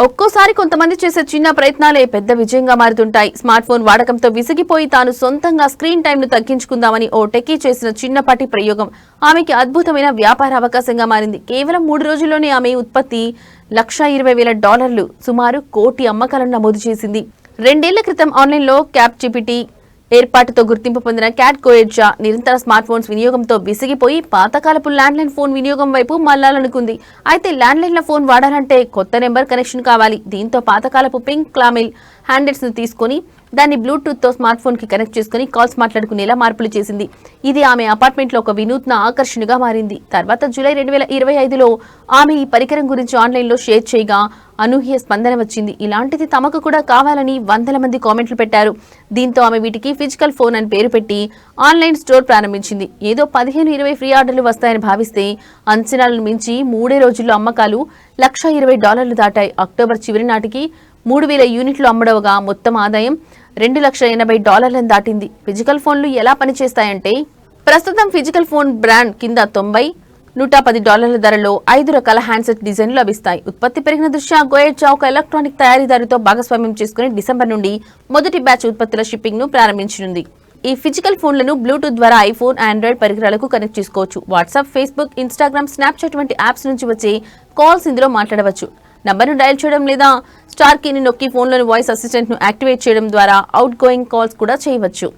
ఒక్కోసారి కొంతమంది చేసే చిన్న ప్రయత్నాలే పెద్ద విజయంగా మారుతుంటాయి. స్మార్ట్ ఫోన్ వాడకంతో విసిగిపోయి తాను సొంతంగా స్క్రీన్ టైంను తగ్గించుకుందామని ఓ టెక్కీ చేసిన చిన్నపాటి ప్రయోగం ఆమెకి అద్భుతమైన వ్యాపార అవకాశంగా మారింది. కేవలం 3 రోజుల్లోనే ఆమె ఉత్పత్తి $1,20,000 సుమారు 1 కోటి అమ్మకాలను నమోదు చేసింది. 2 ఏళ్ల క్రితం ఆన్లైన్లో ChatGPT ఏర్పాటుతో గుర్తింపు పొందిన క్యాట్ కోయెడ్జా నిరంతర స్మార్ట్ ఫోన్స్ వినియోగంతో విసిగిపోయి పాతకాలపు ల్యాండ్లైన్ ఫోన్ వినియోగం వైపు మళ్లాలనుకుంది. అయితే ల్యాండ్లైన్ల ఫోన్ వాడాలంటే కొత్త నెంబర్ కనెక్షన్ కావాలి. దీంతో పాతకాలపు పింక్ క్లామిల్ హ్యాండిల్స్ ను తీసుకుని దాన్ని బ్లూటూత్ తో స్మార్ట్ ఫోన్ కి కనెక్ట్ చేసుకుని కాల్స్ మాట్లాడుకునేలా మార్పులు చేసింది. ఇది ఆమె అపార్ట్మెంట్ లో ఒక వినూత్న ఆకర్షణగా మారింది. తర్వాత జూలై 2025లో ఆమె ఈ పరికరం గురించి ఆన్లైన్ లో షేర్ చేయగా అనూహ్య స్పందన వచ్చింది. ఇలాంటిది తమకు కూడా కావాలని వందల మంది కామెంట్లు పెట్టారు. దీంతో ఆమె వీటికి ఫిజికల్ ఫోన్ అని పేరు పెట్టి ఆన్లైన్ స్టోర్ ప్రారంభించింది. ఏదో 15-20 ఫ్రీ ఆర్డర్లు వస్తాయని భావిస్తే అంచనాలను మించి 3 రోజుల్లో అమ్మకాలు $1,20,000 దాటాయి. అక్టోబర్ చివరి నాటికి 3,000 యూనిట్లు అమ్మడవగా మొత్తం ఆదాయం $2,80,000 దాటింది. ఫిజికల్ ఫోన్లు ఎలా పనిచేస్తాయంటే ప్రస్తుతం ఫిజికల్ ఫోన్ బ్రాండ్ కింద $90-110 ధరలో 5 రకాల హ్యాండ్సెట్ డిజైన్లు లభిస్తాయి. ఉత్పత్తి పెరిగిన దృష్ట్యా గోయెడ్జా ఒక ఎలక్ట్రానిక్ తయారీదారుతో భాగస్వామ్యం చేసుకుని డిసెంబర్ నుండి మొదటి బ్యాచ్ ఉత్పత్తుల షిప్పింగ్ ను ప్రారంభించనుంది. ఈ ఫిజికల్ ఫోన్లను బ్లూటూత్ ద్వారా ఐఫోన్, ఆండ్రాయిడ్ పరికరాలకు కనెక్ట్ చేసుకోవచ్చు. వాట్సాప్, ఫేస్బుక్, ఇన్స్టాగ్రామ్, స్నాప్చాట్ వంటి యాప్స్ నుంచి వచ్చే కాల్స్ ఇందులో మాట్లాడవచ్చు. నంబర్ను డయల్ చేయడం లేదా స్టార్ కీని నొక్కి ఫోన్లోని వాయిస్ అసిస్టెంట్ ను యాక్టివేట్ చేయడం ద్వారా అవుట్ గోయింగ్ కాల్స్ కూడా చేయవచ్చు.